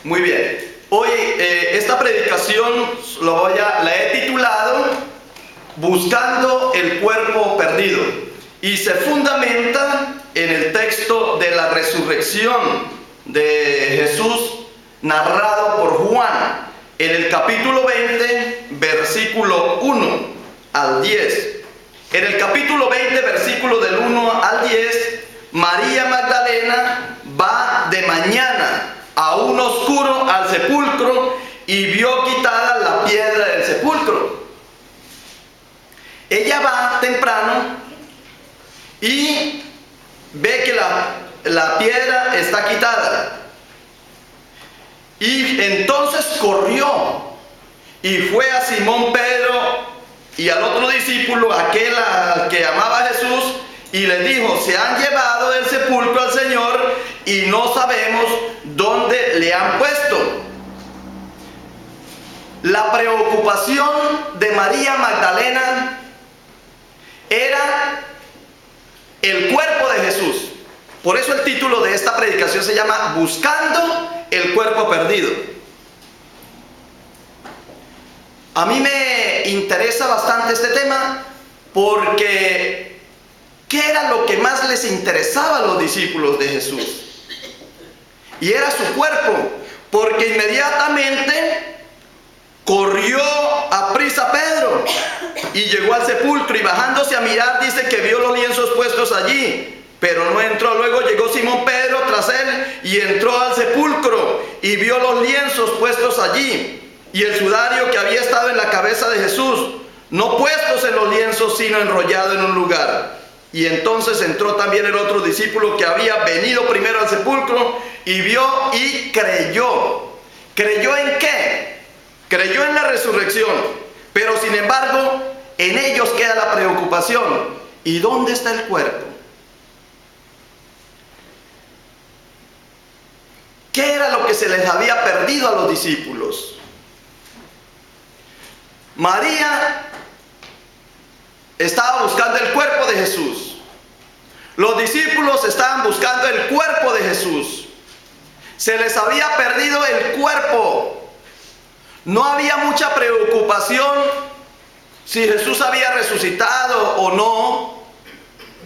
Muy bien. Hoy esta predicación la he titulado Buscando el cuerpo perdido, y se fundamenta en el texto de la resurrección de Jesús narrado por Juan en el capítulo 20, versículo 1 al 10. En el capítulo 20, versículo del 1 al 10, María Magdalena va de mañana aún oscuro al sepulcro y vio quitada la piedra del sepulcro. Ella va temprano y ve que la piedra está quitada. Y entonces corrió y fue a Simón Pedro y al otro discípulo, aquel al que amaba a Jesús, y les dijo: se han llevado del sepulcro al Señor y no sabemos dónde le han puesto. La preocupación de María Magdalena era el cuerpo de Jesús. Por eso el título de esta predicación se llama Buscando el cuerpo perdido. A mí me interesa bastante este tema porque ¿qué era lo que más les interesaba a los discípulos de Jesús? Y era su cuerpo, porque inmediatamente corrió a prisa Pedro y llegó al sepulcro, y bajándose a mirar dice que vio los lienzos puestos allí, pero no entró. Luego llegó Simón Pedro tras él y entró al sepulcro y vio los lienzos puestos allí y el sudario que había estado en la cabeza de Jesús, no puestos en los lienzos, sino enrollado en un lugar. Y entonces entró también el otro discípulo que había venido primero al sepulcro y vio y creyó. ¿Creyó en qué? Creyó en la resurrección. Pero sin embargo, en ellos queda la preocupación. ¿Y dónde está el cuerpo? ¿Qué era lo que se les había perdido a los discípulos? María estaba buscando el cuerpo de Jesús. Los discípulos estaban buscando el cuerpo de Jesús. Se les había perdido el cuerpo. No había mucha preocupación si Jesús había resucitado o no.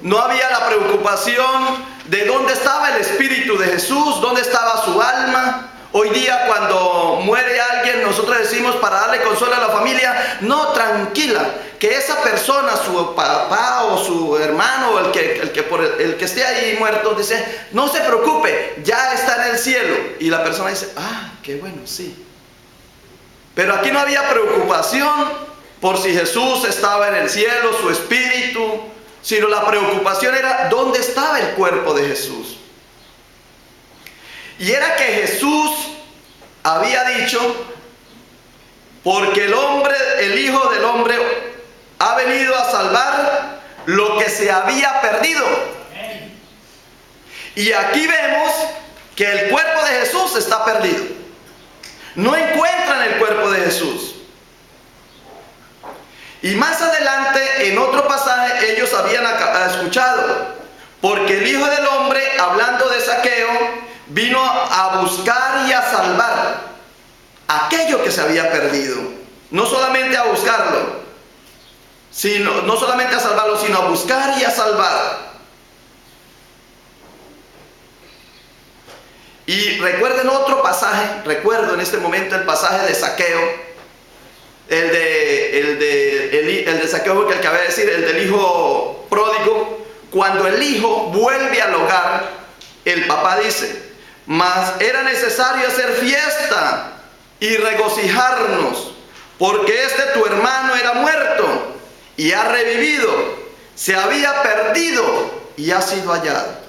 No había la preocupación de dónde estaba el espíritu de Jesús, dónde estaba su alma. Hoy día cuando muere alguien, nosotros decimos, para darle consuelo a la familia: no, tranquila, que esa persona, su papá o su hermano, o el que esté ahí muerto, dice: no se preocupe, ya está en el cielo. Y la persona dice: ah, qué bueno, sí. Pero aquí no había preocupación por si Jesús estaba en el cielo, su espíritu, sino la preocupación era dónde estaba el cuerpo de Jesús. Y era que Jesús había dicho: porque el Hijo del Hombre ha venido a salvar lo que se había perdido. Y aquí vemos que el cuerpo de Jesús está perdido. No encuentran el cuerpo de Jesús. Y más adelante, en otro pasaje, ellos habían escuchado: porque el Hijo del Hombre, hablando de Zaqueo, vino a buscar y a salvar aquello que se había perdido. No solamente a buscarlo, no solamente a salvarlo, sino a buscar y a salvar. Y recuerden otro pasaje, recuerdo en este momento el pasaje de Zaqueo, el de Zaqueo, porque el que acabé de decir, el del hijo pródigo. Cuando el hijo vuelve al hogar, el papá dice: mas era necesario hacer fiesta y regocijarnos, porque tu hermano era muerto y ha revivido, se había perdido y ha sido hallado.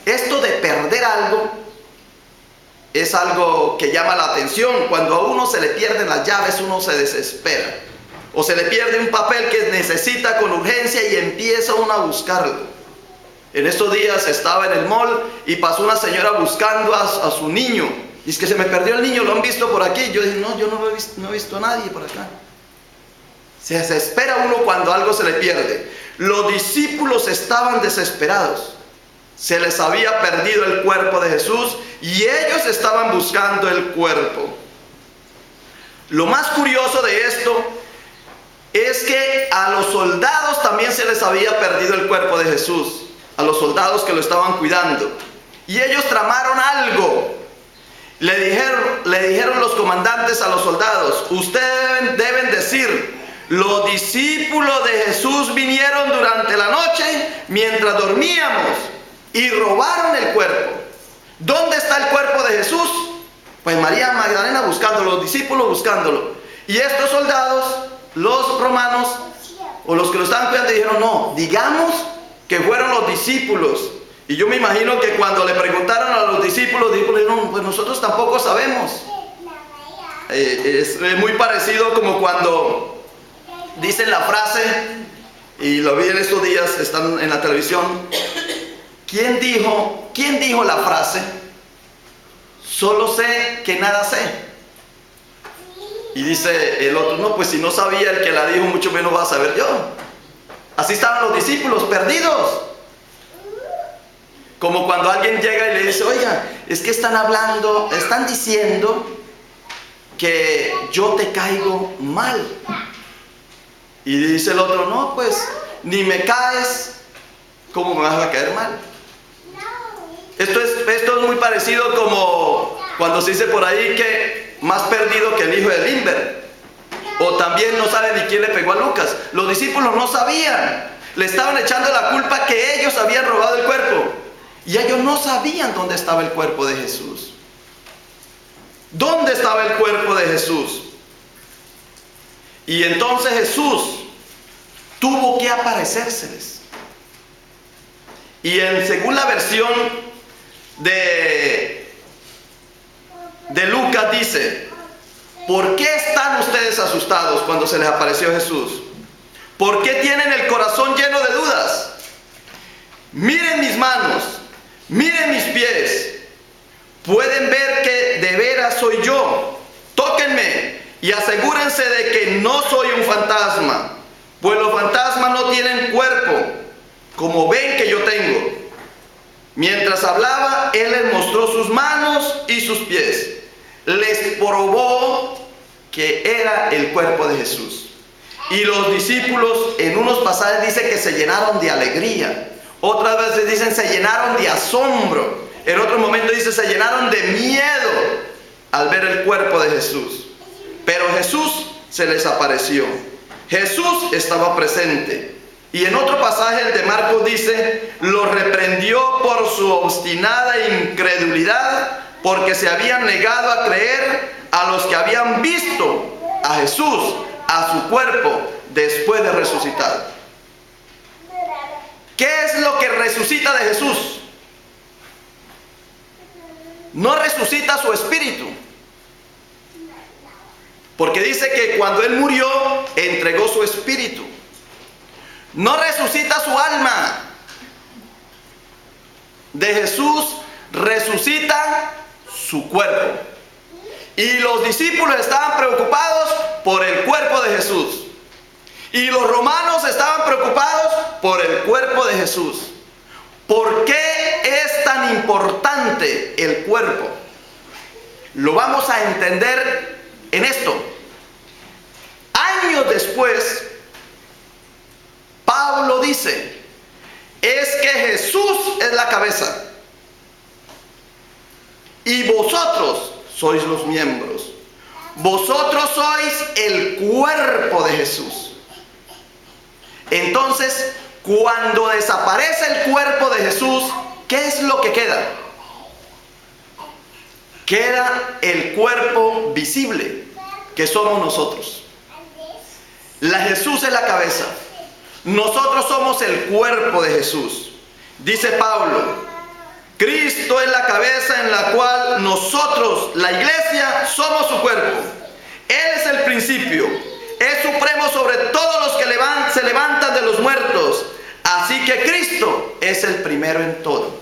Esto de perder algo es algo que llama la atención. Cuando a uno se le pierden las llaves, uno se desespera. O se le pierde un papel que necesita con urgencia y empieza uno a buscarlo. En estos días estaba en el mall y pasó una señora buscando a su niño. Y es que se me perdió el niño, ¿lo han visto por aquí? Yo dije: no, yo no he visto a nadie por acá. Se desespera uno cuando algo se le pierde. Los discípulos estaban desesperados. se les había perdido el cuerpo de Jesús y ellos estaban buscando el cuerpo. Lo más curioso de esto es que a los soldados también se les había perdido el cuerpo de Jesús, a los soldados que lo estaban cuidando. Y ellos tramaron algo. Le dijeron los comandantes a los soldados: ustedes deben decir, los discípulos de Jesús vinieron durante la noche mientras dormíamos y robaron el cuerpo. ¿Dónde está el cuerpo de Jesús? Pues María Magdalena buscándolo, los discípulos buscándolo. Y estos soldados, los romanos, o los que lo estaban cuidando, dijeron: no, digamos que fueron los discípulos. Y yo me imagino que cuando le preguntaron a los discípulos dijeron: pues nosotros tampoco sabemos. Es muy parecido como cuando dicen la frase, y lo vi en estos días, están en la televisión. ¿Quién dijo la frase? Solo sé que nada sé. Y dice el otro: no, pues si no sabía el que la dijo, mucho menos va a saber yo. Así estaban los discípulos, perdidos. Como cuando alguien llega y le dice: oiga, es que están diciendo que yo te caigo mal. Y dice el otro: no, pues ni me caes, ¿cómo me vas a caer mal? Esto es muy parecido como cuando se dice por ahí que más perdido que el hijo de Limber. O también no sabe ni quién le pegó a Lucas. Los discípulos no sabían. Le estaban echando la culpa que ellos habían robado el cuerpo. Y ellos no sabían dónde estaba el cuerpo de Jesús. ¿Dónde estaba el cuerpo de Jesús? Y entonces Jesús tuvo que aparecérseles. Y según la versión de Lucas dice: ¿por qué están ustedes asustados cuando se les apareció Jesús? ¿Por qué tienen el corazón lleno de dudas? Miren mis manos, miren mis pies. Pueden ver que de veras soy yo. Tóquenme y asegúrense de que no soy un fantasma, pues los fantasmas no tienen cuerpo, como ven que yo tengo. Mientras hablaba, él les mostró sus manos y sus pies. Les probó que era el cuerpo de Jesús. Y los discípulos, en unos pasajes dice que se llenaron de alegría. Otras veces dicen se llenaron de asombro. En otro momento dice se llenaron de miedo al ver el cuerpo de Jesús. Pero Jesús se les apareció. Jesús estaba presente. Y en otro pasaje, el de Marcos, dice: los reprendió por su obstinada incredulidad, porque se habían negado a creer a los que habían visto a Jesús, a su cuerpo, después de resucitar. ¿Qué es lo que resucita de Jesús? No resucita su espíritu. Porque dice que cuando Él murió, entregó su espíritu. No resucita su alma. De Jesús resucita su cuerpo. Y los discípulos estaban preocupados por el cuerpo de Jesús. Y los romanos estaban preocupados por el cuerpo de Jesús. ¿Por qué es tan importante el cuerpo? Lo vamos a entender en esto. Años después, Pablo dice: es que Jesús es la cabeza y vosotros sois los miembros. Vosotros sois el cuerpo de Jesús. Entonces, cuando desaparece el cuerpo de Jesús, ¿qué es lo que queda? Queda el cuerpo visible, que somos nosotros. Jesús es la cabeza. Nosotros somos el cuerpo de Jesús. Dice Pablo: Cristo es la cabeza en la cual nosotros, la iglesia, somos su cuerpo. Él es el principio, es supremo sobre todos los que se levantan de los muertos. Así que Cristo es el primero en todo.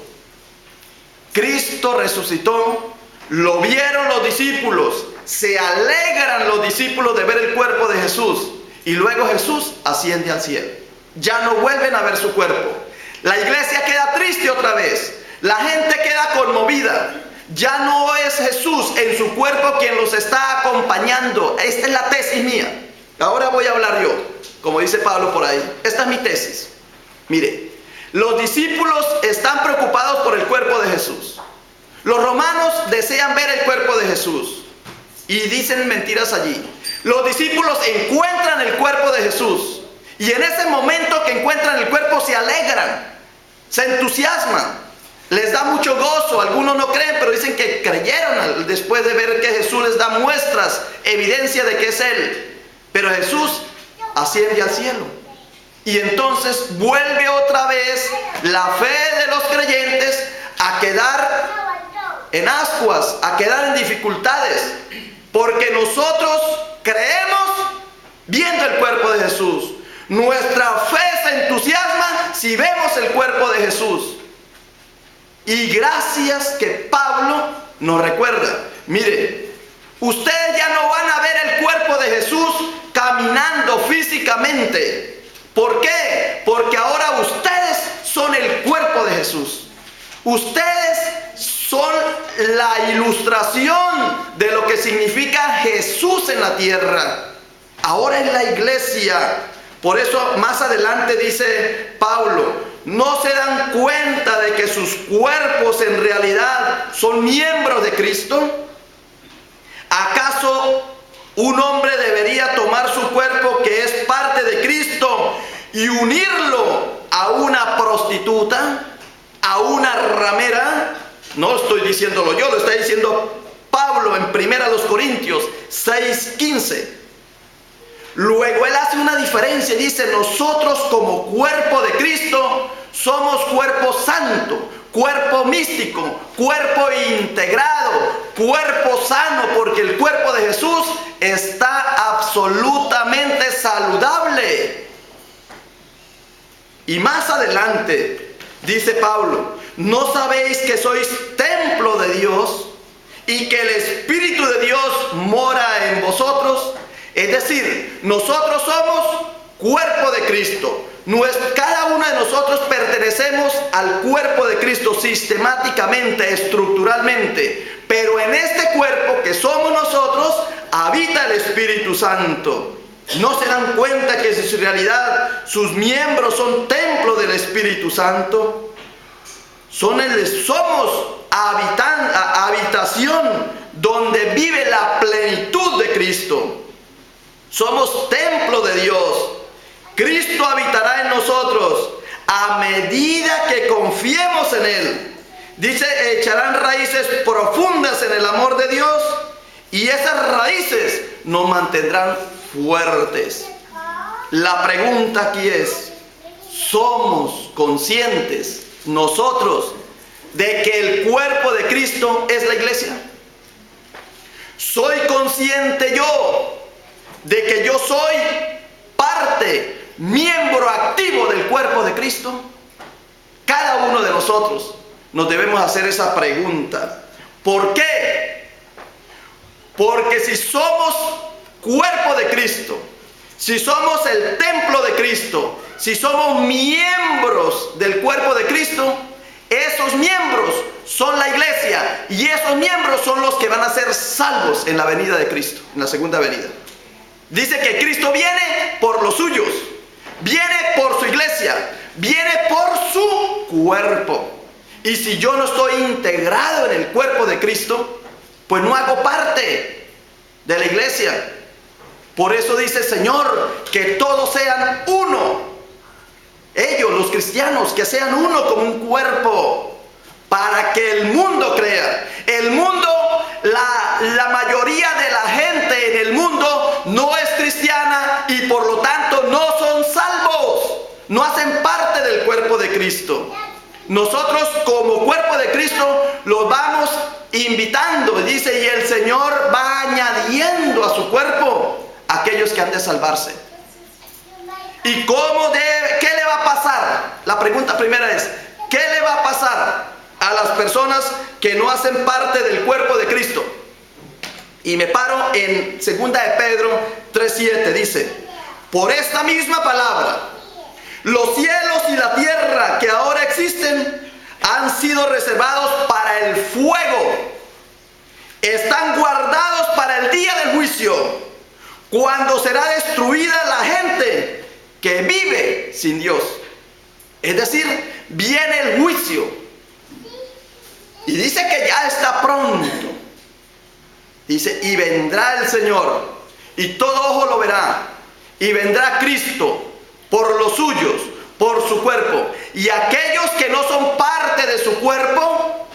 Cristo resucitó, lo vieron los discípulos, se alegran los discípulos de ver el cuerpo de Jesús. Y luego Jesús asciende al cielo. Ya no vuelven a ver su cuerpo. La iglesia queda triste otra vez. La gente queda conmovida. Ya no es Jesús en su cuerpo quien los está acompañando. Esta es la tesis mía. Ahora voy a hablar yo, como dice Pablo por ahí. Esta es mi tesis. Mire, los discípulos están preocupados por el cuerpo de Jesús. Los romanos desean ver el cuerpo de Jesús y dicen mentiras allí. Los discípulos encuentran el cuerpo de Jesús y en ese momento que encuentran el cuerpo se alegran, se entusiasman, les da mucho gozo. Algunos no creen, pero dicen que creyeron después de ver que Jesús les da muestras, evidencia de que es Él. Pero Jesús asciende al cielo y entonces vuelve otra vez la fe de los creyentes a quedar en ascuas, a quedar en dificultades, porque nosotros creemos viendo el cuerpo de Jesús. Nuestra fe se entusiasma si vemos el cuerpo de Jesús. Y gracias que Pablo nos recuerda, mire, ustedes ya no van a ver el cuerpo de Jesús caminando físicamente. ¿Por qué? Porque ahora ustedes son el cuerpo de Jesús. Ustedes son la ilustración de lo que significa Jesús en la tierra. Ahora es la iglesia. Por eso más adelante dice Pablo, ¿no se dan cuenta de que sus cuerpos en realidad son miembros de Cristo? ¿Acaso un hombre debería tomar su cuerpo que es parte de Cristo y unirlo a una prostituta, a una ramera? No estoy diciéndolo yo, lo está diciendo Pablo en 1 Corintios 6:15. Luego él hace una diferencia y dice, nosotros como cuerpo de Cristo somos cuerpo santo, cuerpo místico, cuerpo integrado, cuerpo sano, porque el cuerpo de Jesús está absolutamente saludable. Y más adelante dice Pablo, ¿no sabéis que sois templo de Dios y que el Espíritu de Dios mora en vosotros? Es decir, nosotros somos cuerpo de Cristo. Cada uno de nosotros pertenecemos al cuerpo de Cristo sistemáticamente, estructuralmente. Pero en este cuerpo que somos nosotros, habita el Espíritu Santo. ¿No se dan cuenta que en realidad sus miembros son templo del Espíritu Santo? Somos habitación donde vive la plenitud de Cristo. Somos templo de Dios. Cristo habitará en nosotros a medida que confiemos en Él. Dice, echarán raíces profundas en el amor de Dios y esas raíces nos mantendrán fuertes. La pregunta aquí es, ¿somos conscientes nosotros de que el cuerpo de Cristo es la iglesia? ¿Soy consciente yo de que yo soy parte, miembro activo del cuerpo de Cristo? Cada uno de nosotros nos debemos hacer esa pregunta. ¿Por qué? Porque si somos cuerpo de Cristo, si somos el templo de Cristo, si somos miembros del cuerpo de Cristo, esos miembros son la iglesia y esos miembros son los que van a ser salvos en la venida de Cristo, en la segunda venida. Dice que Cristo viene por los suyos, viene por su iglesia, viene por su cuerpo. Y si yo no estoy integrado en el cuerpo de Cristo, pues no hago parte de la iglesia. Por eso dice el Señor, que todos sean uno. Ellos, los cristianos, que sean uno como un cuerpo, para que el mundo crea. El mundo, la mayoría de la gente en el mundo no es cristiana y por lo tanto no son salvos, no hacen parte del cuerpo de Cristo. Nosotros como cuerpo de Cristo los vamos invitando, dice, y el Señor va añadiendo a su cuerpo a aquellos que han de salvarse. ¿Y qué le va a pasar? La pregunta primera es, ¿qué le va a pasar a las personas que no hacen parte del cuerpo de Cristo? Y me paro en 2 de Pedro 3:7, dice, por esta misma palabra, Los cielos y la tierra que ahora existen han sido reservados para el fuego. Están guardados para el día del juicio, cuando será destruida la gente que vive sin Dios. Es decir, viene el juicio. Y dice que ya está pronto. Dice, y vendrá el Señor, y todo ojo lo verá, y vendrá Cristo por los suyos, por su cuerpo. Y aquellos que no son parte de su cuerpo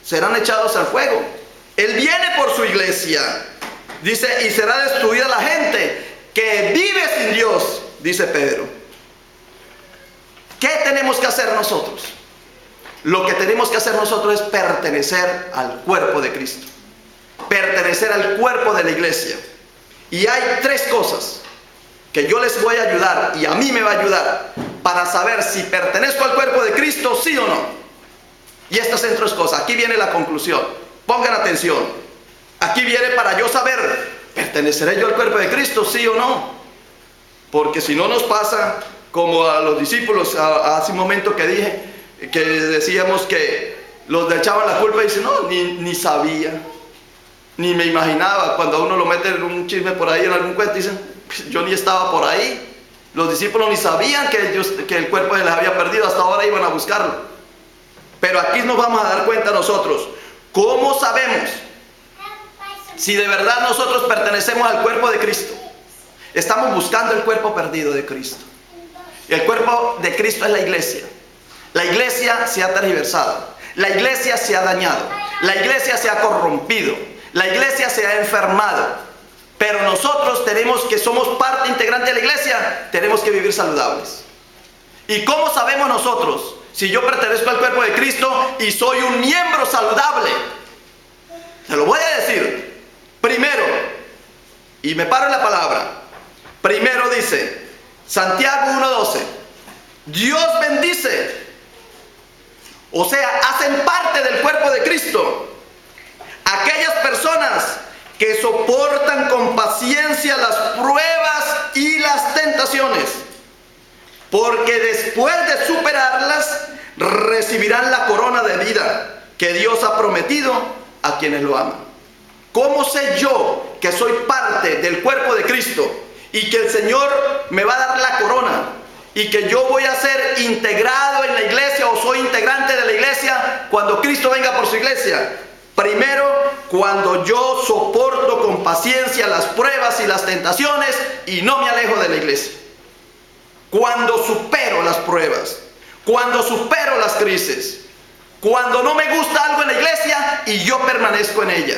serán echados al fuego. Él viene por su iglesia. Dice, y será destruida la gente que vive sin Dios, dice Pedro. ¿Qué tenemos que hacer nosotros? Lo que tenemos que hacer nosotros es pertenecer al cuerpo de Cristo. Pertenecer al cuerpo de la iglesia. Y hay tres cosas que yo les voy a ayudar, y a mí me va a ayudar, para saber si pertenezco al cuerpo de Cristo, sí o no. Y estas son tres cosas. Aquí viene la conclusión. Pongan atención. Aquí viene para yo saber, ¿perteneceré yo al cuerpo de Cristo, sí o no? Porque si no nos pasa como a los discípulos hace un momento que dije, que decíamos que los echaban la culpa y dicen, no, ni sabía, ni me imaginaba. Cuando a uno lo mete en un chisme por ahí, en algún cuento, dicen, yo ni estaba por ahí. Los discípulos ni sabían que el cuerpo se les había perdido, hasta ahora iban a buscarlo. Pero aquí nos vamos a dar cuenta nosotros. ¿Cómo sabemos si de verdad nosotros pertenecemos al cuerpo de Cristo? Estamos buscando el cuerpo perdido de Cristo. Y el cuerpo de Cristo es la iglesia. La iglesia se ha tergiversado. La iglesia se ha dañado. La iglesia se ha corrompido. La iglesia se ha enfermado. Pero nosotros que somos parte integrante de la iglesia, tenemos que vivir saludables. ¿Y cómo sabemos nosotros si yo pertenezco al cuerpo de Cristo y soy un miembro saludable? Se lo voy a decir. Primero, y me paro en la palabra. Primero dice, Santiago 1:12, Dios bendice. O sea, hacen parte del cuerpo de Cristo aquellas personas que soportan con paciencia las pruebas y las tentaciones, porque después de superarlas recibirán la corona de vida que Dios ha prometido a quienes lo aman. ¿Cómo sé yo que soy parte del cuerpo de Cristo y que el Señor me va a dar la corona y que yo voy a ser integrado en la iglesia o soy integrante de la iglesia cuando Cristo venga por su iglesia? Primero, cuando yo soporto con paciencia las pruebas y las tentaciones y no me alejo de la iglesia. Cuando supero las pruebas, cuando supero las crisis, cuando no me gusta algo en la iglesia y yo permanezco en ella,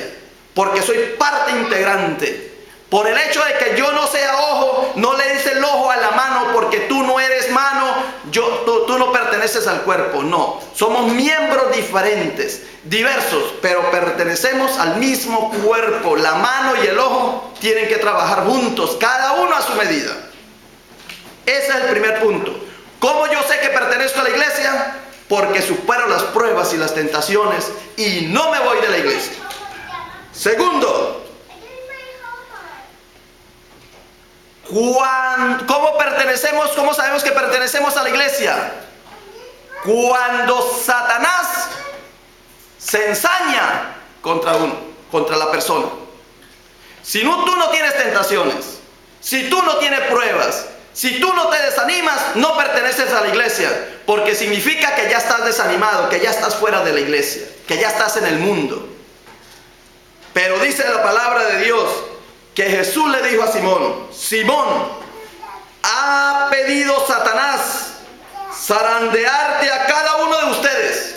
porque soy parte integrante. Por el hecho de que yo no sea ojo, no le dice el ojo a la mano porque tú no eres mano, tú no perteneces al cuerpo. No, somos miembros diferentes, diversos, pero pertenecemos al mismo cuerpo. La mano y el ojo tienen que trabajar juntos, cada uno a su medida. Ese es el primer punto. ¿Cómo yo sé que pertenezco a la iglesia? Porque supero las pruebas y las tentaciones y no me voy de la iglesia. Segundo, ¿cómo sabemos que pertenecemos a la iglesia? Cuando Satanás se ensaña contra la persona. Si tú no tienes tentaciones, si tú no tienes pruebas, si tú no te desanimas, no perteneces a la iglesia, porque significa que ya estás desanimado, que ya estás fuera de la iglesia, que ya estás en el mundo. Pero dice la palabra de Dios que Jesús le dijo a Simón, Simón, ha pedido Satanás zarandearte a cada uno de ustedes,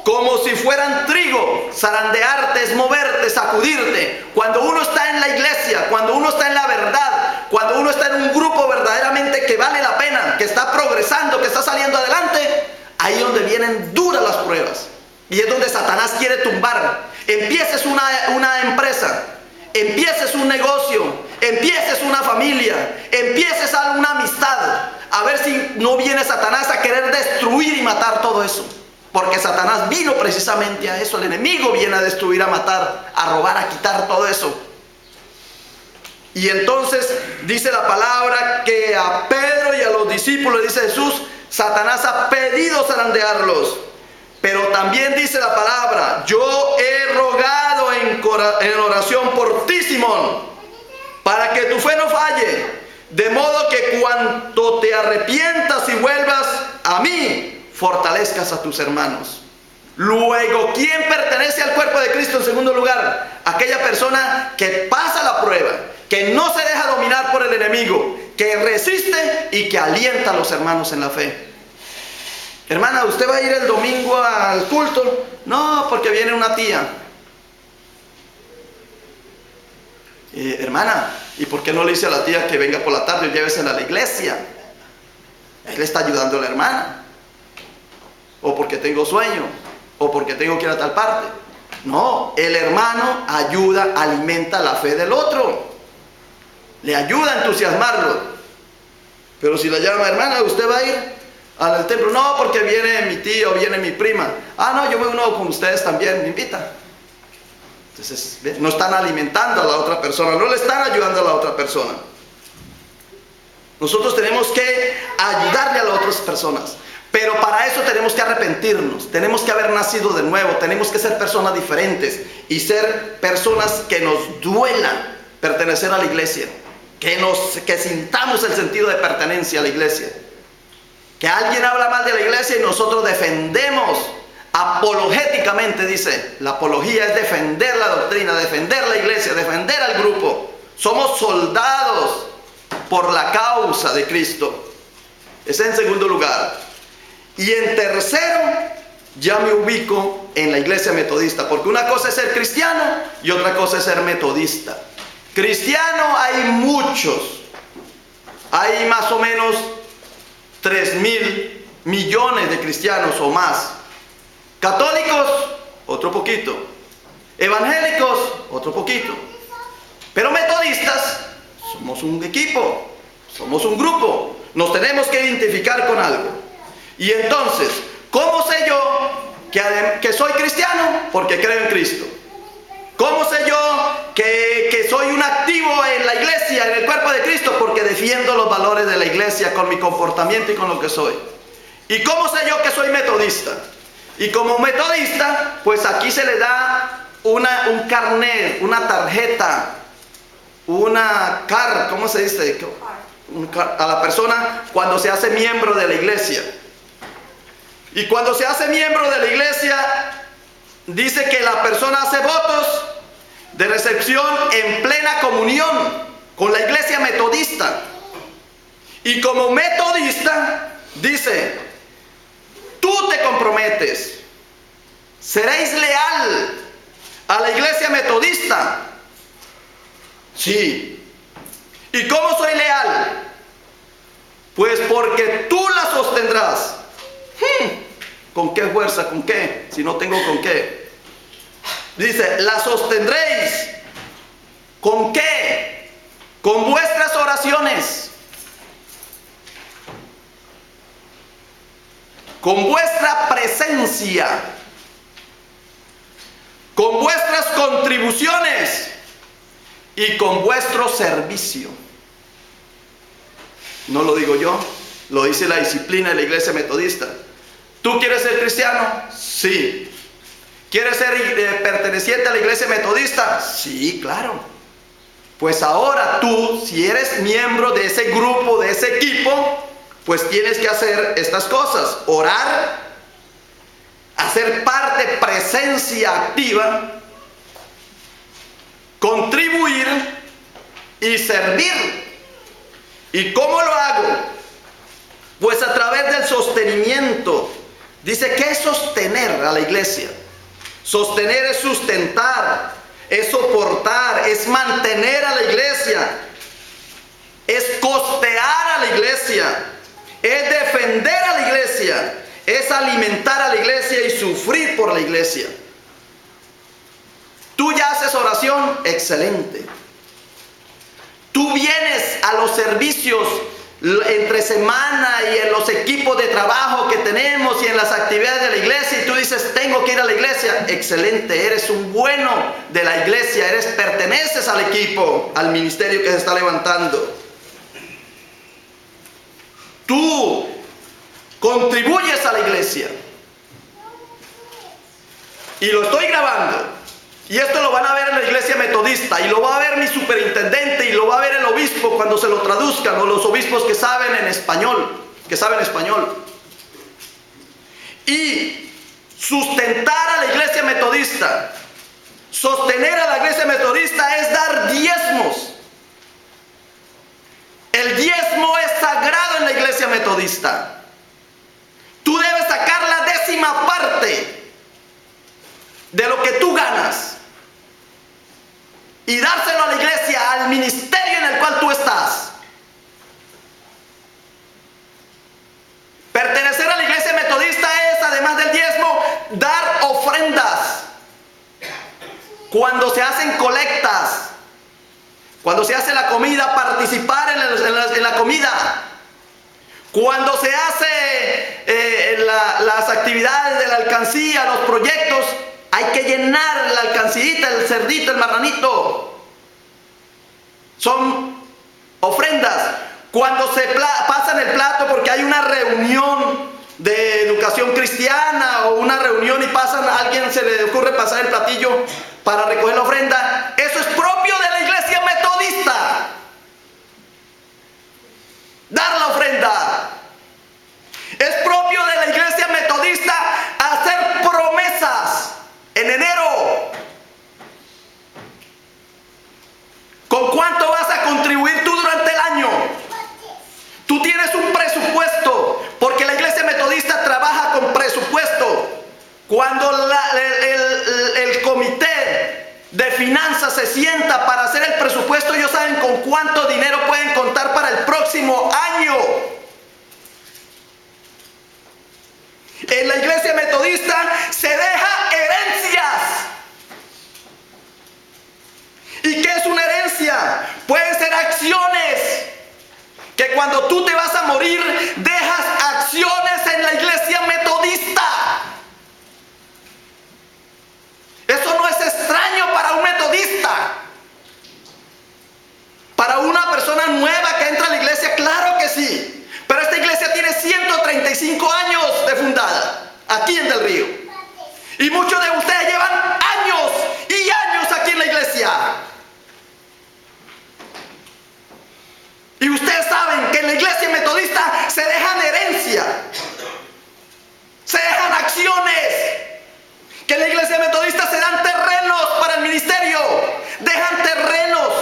como si fueran trigo. Zarandearte es moverte, sacudirte. Cuando uno está en la iglesia, cuando uno está en la verdad, cuando uno está en un grupo verdaderamente que vale la pena, que está progresando, que está saliendo adelante, ahí es donde vienen duras las pruebas. Y es donde Satanás quiere tumbar. Empieces una empresa, empieces un negocio, empieces una familia, empieces una amistad, a ver si no viene Satanás a querer destruir y matar todo eso. Porque Satanás vino precisamente a eso. El enemigo viene a destruir, a matar, a robar, a quitar todo eso. Y entonces dice la palabra que a Pedro y a los discípulos, dice Jesús, Satanás ha pedido zarandearlos. Pero también dice la palabra, yo he rogado en oración por ti, Simón, para que tu fe no falle, de modo que cuando te arrepientas y vuelvas a mí, fortalezcas a tus hermanos. Luego, ¿quién pertenece al cuerpo de Cristo en segundo lugar? Aquella persona que pasa la prueba, que no se deja dominar por el enemigo, que resiste y que alienta a los hermanos en la fe. Hermana, ¿usted va a ir el domingo al culto? No, porque viene una tía. Hermana, ¿y por qué no le dice a la tía que venga por la tarde y llévesela a la iglesia? Él está ayudando a la hermana. O porque tengo sueño, o porque tengo que ir a tal parte. No, el hermano ayuda, alimenta la fe del otro. Le ayuda a entusiasmarlo. Pero si la llama, hermana, ¿usted va a ir al templo? No, porque viene mi tío, viene mi prima. Ah, no, yo me uno con ustedes también, me invita. Entonces, no están alimentando a la otra persona, no le están ayudando a la otra persona. Nosotros tenemos que ayudarle a las otras personas, pero para eso tenemos que arrepentirnos, tenemos que haber nacido de nuevo, tenemos que ser personas diferentes y ser personas que nos duela pertenecer a la iglesia, que sintamos el sentido de pertenencia a la iglesia. Que alguien habla mal de la iglesia y nosotros defendemos apologéticamente, dice. La apología es defender la doctrina, defender la iglesia, defender al grupo. Somos soldados por la causa de Cristo. Ese en segundo lugar. Y en tercero, ya me ubico en la iglesia metodista. Porque una cosa es ser cristiano y otra cosa es ser metodista. Cristiano hay muchos. Hay más o menos 3.000 millones de cristianos o más. Católicos, otro poquito. Evangélicos, otro poquito. Pero metodistas, somos un equipo, somos un grupo. Nos tenemos que identificar con algo. Y entonces, ¿cómo sé yo que soy cristiano? Porque creo en Cristo. ¿Cómo sé yo que soy un activo en la iglesia, en el cuerpo de Cristo? Porque defiendo los valores de la iglesia con mi comportamiento y con lo que soy. ¿Y cómo sé yo que soy metodista? Y como metodista, pues aquí se le da un carnet, una tarjeta, ¿cómo se dice? A la persona cuando se hace miembro de la iglesia. Y cuando se hace miembro de la iglesia, dice que la persona hace votos de recepción en plena comunión con la iglesia metodista. Y como metodista, dice, tú te comprometes, ¿seréis leal a la iglesia metodista? Sí. ¿Y cómo soy leal? Pues porque tú la sostendrás. ¿Con qué fuerza? ¿Con qué? Si no tengo con qué. Dice, la sostendréis. ¿Con qué? Con vuestras oraciones. Con vuestra presencia. Con vuestras contribuciones. Y con vuestro servicio. No lo digo yo, lo dice la disciplina de la iglesia metodista. ¿Tú quieres ser cristiano? Sí. ¿Quieres ser perteneciente a la iglesia metodista? Sí, claro. Pues ahora tú, si eres miembro de ese grupo, de ese equipo, pues tienes que hacer estas cosas. Orar, hacer parte, presencia activa, contribuir y servir. ¿Y cómo lo hago? Pues a través del sostenimiento. Dice, ¿qué es sostener a la iglesia? Sostener es sustentar, es soportar, es mantener a la iglesia, es costear a la iglesia, es defender a la iglesia, es alimentar a la iglesia y sufrir por la iglesia. Tú ya haces oración, excelente. Tú vienes a los servicios entre semana y en los equipos de trabajo que tenemos y en las actividades de la iglesia, y tú dices, tengo que ir a la iglesia, excelente, eres un bueno de la iglesia, perteneces al equipo, al ministerio que se está levantando. Tú contribuyes a la iglesia. Y lo estoy grabando. Y esto lo van a ver en la iglesia metodista, y lo va a ver mi superintendente, y lo va a ver el obispo cuando se lo traduzcan, o los obispos que saben en español, Y sustentar a la iglesia metodista, sostener a la iglesia metodista es dar diezmos. El diezmo es sagrado en la iglesia metodista. Tú debes sacar la 10ª parte de lo que tú ganas y dárselo a la iglesia, al ministerio en el cual tú estás. Pertenecer a la iglesia metodista es, además del diezmo, dar ofrendas. Cuando se hacen colectas, cuando se hace la comida, participar en la comida. Cuando se hace las actividades de la alcancía, los proyectos, hay que llenar la alcancita, el cerdito, el marranito. Son ofrendas. Cuando se pasan el plato porque hay una reunión de educación cristiana o una reunión y a alguien se le ocurre pasar el platillo para recoger la ofrenda, eso es propio de la iglesia metodista. Dar la ofrenda. Es propio de la iglesia metodista hacer promesas en enero. ¿Con cuánto vas a contribuir tú durante el año? Tú tienes un presupuesto, porque la iglesia metodista trabaja con presupuesto. Cuando el comité de finanzas se sienta para hacer el presupuesto, ellos saben con cuánto dinero pueden contar para el próximo año. En la iglesia metodista se deja herencias. ¿Y qué es una herencia? Pueden ser acciones. Que cuando tú te vas a morir, dejas acciones en la iglesia metodista. Eso no es extraño para un metodista. Para una persona nueva que entra a la iglesia, claro que sí. Pero esta iglesia tiene 135 años de fundada, aquí en Del Río. Y muchos de ustedes llevan años y años aquí en la iglesia. Y ustedes saben que en la iglesia metodista se dejan herencia, se dejan acciones. Que en la iglesia metodista se dan terrenos para el ministerio, dejan terrenos.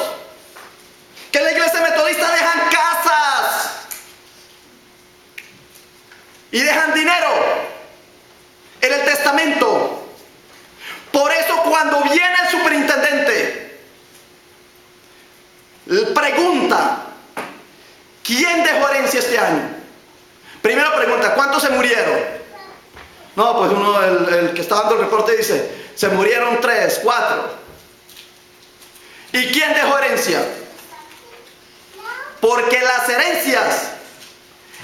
Que en la iglesia metodista dejan casas y dejan dinero en el testamento. Por eso cuando viene el superintendente, pregunta, ¿quién dejó herencia este año? Primero pregunta, ¿cuántos se murieron? No, pues el que está dando el reporte dice, se murieron 3, 4. ¿Y quién dejó herencia? Porque las herencias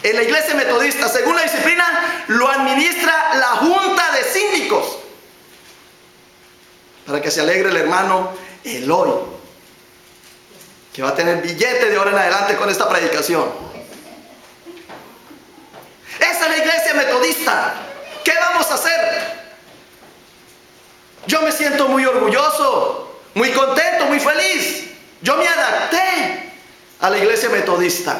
en la iglesia metodista, según la disciplina, lo administra la junta de síndicos. Para que se alegre el hermano Eloy, que va a tener billete de ahora en adelante con esta predicación. Esa es la iglesia metodista. ¿Qué vamos a hacer? Yo me siento muy orgulloso, muy contento, muy feliz. Yo me adapté a la iglesia metodista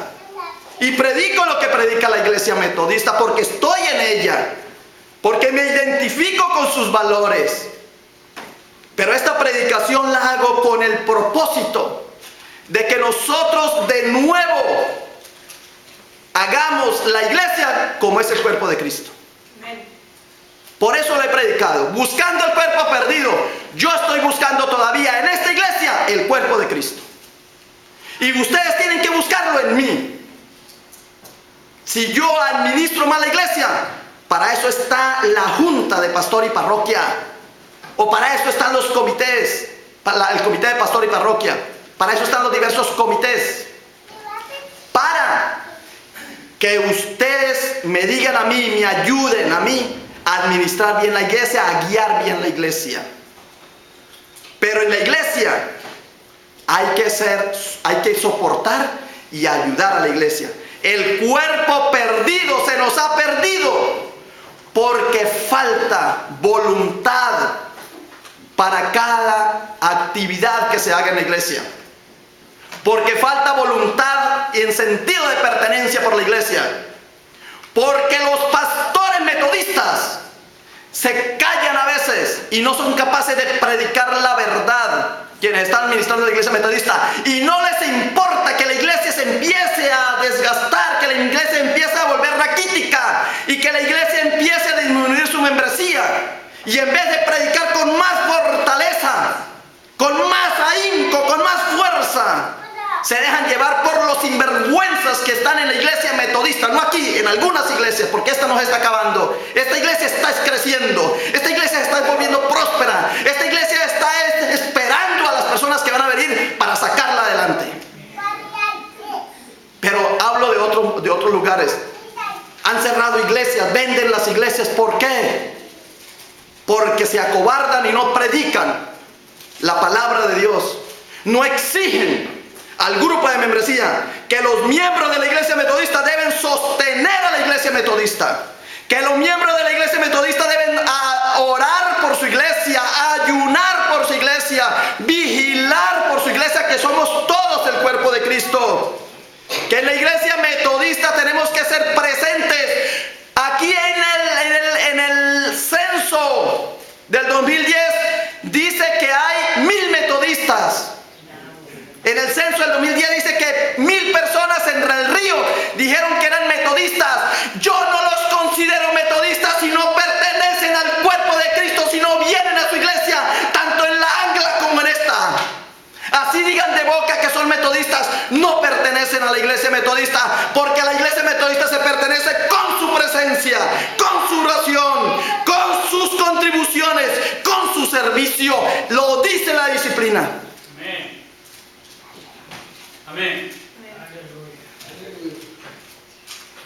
y predico lo que predica la iglesia metodista porque estoy en ella, porque me identifico con sus valores. Pero esta predicación la hago con el propósito de que nosotros de nuevo hagamos la iglesia como es el cuerpo de Cristo. Por eso lo he predicado, buscando el cuerpo perdido. Yo estoy buscando todavía en esta iglesia el cuerpo de Cristo. Y ustedes tienen que buscarlo en mí. Si yo administro mal la iglesia, para eso está la junta de pastor y parroquia. O para eso están los comités, el comité de pastor y parroquia. Para eso están los diversos comités. Para que ustedes me digan a mí, me ayuden a mí a administrar bien la iglesia, a guiar bien la iglesia. Pero en la iglesia hay que soportar y ayudar a la iglesia. El cuerpo perdido se nos ha perdido porque falta voluntad para cada actividad que se haga en la iglesia. Porque falta voluntad y en sentido de pertenencia por la iglesia. Porque los pastores metodistas se callan a veces y no son capaces de predicar la verdad, quienes están ministrando la iglesia metodista, y no les importa que la iglesia se empiece a desgastar, que la iglesia empiece a volver raquítica y que la iglesia empiece a disminuir su membresía, y en vez de predicar con más fortaleza, con más ahínco, con más fuerza, se dejan llevar por los sinvergüenzas que están en la iglesia metodista, no aquí, en algunas iglesias, porque esta no se está acabando. Esta iglesia está creciendo, esta iglesia está volviendo próspera, esta iglesia está esperando a las personas que van a venir para sacarla adelante. Pero hablo de otros lugares. Han cerrado iglesias, venden las iglesias. ¿Por qué? Porque se acobardan y no predican la palabra de Dios. No exigen al grupo de membresía que los miembros de la iglesia metodista deben sostener a la iglesia metodista, que los miembros de la iglesia metodista deben orar por su iglesia, ayunar por su iglesia, vigilar por su iglesia, que somos todos el cuerpo de Cristo. Que en la iglesia metodista tenemos que ser presentes. Aquí en el censo del 2010 dice que hay 1000 metodistas. En el censo del 2010 dice que 1000 personas en el Río dijeron que eran metodistas. Yo no los considero metodistas si no pertenecen al cuerpo de Cristo, si no vienen a su iglesia, tanto en la Angla como en esta. Así digan de boca que son metodistas, no pertenecen a la iglesia metodista, porque a la iglesia metodista se pertenece con su presencia, con su oración, con sus contribuciones, con su servicio. Lo dice la disciplina. Amén. Amén.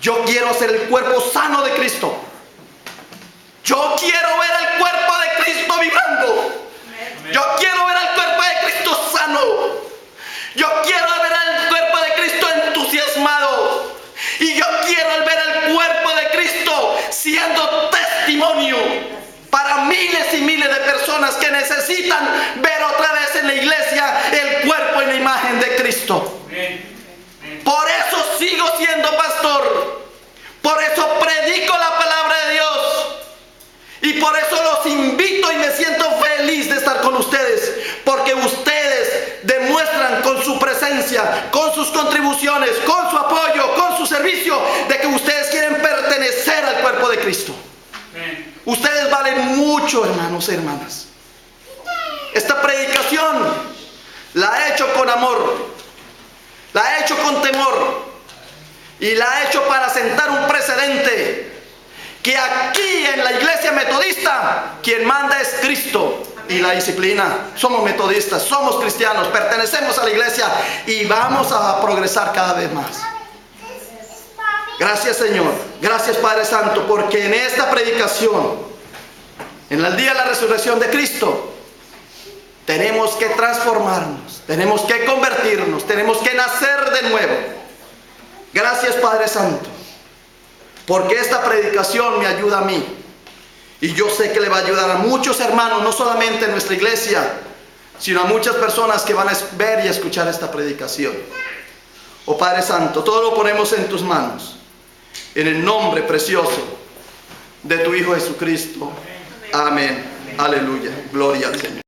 Yo quiero ser el cuerpo sano de Cristo. Yo quiero ver el cuerpo de Cristo vibrando. Yo quiero ver al cuerpo de Cristo sano. Yo quiero ver al cuerpo de Cristo entusiasmado. Y yo quiero ver al cuerpo de Cristo siendo testimonio para miles y miles de personas que necesitan ver otra vez en la iglesia el cuerpo y la imagen de Cristo. Por eso sigo siendo pastor. Por eso predico la palabra de Dios. Y por eso los invito y me siento feliz de estar con ustedes. Porque ustedes demuestran con su presencia, con sus contribuciones, con su apoyo, con su servicio, de que ustedes quieren pertenecer al cuerpo de Cristo. Ustedes valen mucho, hermanos y hermanas. Esta predicación la he hecho con amor, la he hecho con temor y la he hecho para sentar un precedente, que aquí en la iglesia metodista quien manda es Cristo y la disciplina. Somos metodistas, somos cristianos, pertenecemos a la iglesia y vamos a progresar cada vez más. Gracias, Señor. Gracias, Padre Santo, porque en esta predicación, en el día de la resurrección de Cristo, tenemos que transformarnos, tenemos que convertirnos, tenemos que nacer de nuevo. Gracias, Padre Santo, porque esta predicación me ayuda a mí. Y yo sé que le va a ayudar a muchos hermanos, no solamente en nuestra iglesia, sino a muchas personas que van a ver y escuchar esta predicación. Oh Padre Santo, todo lo ponemos en tus manos, en el nombre precioso de tu Hijo Jesucristo. Amén. Aleluya. Gloria al Señor.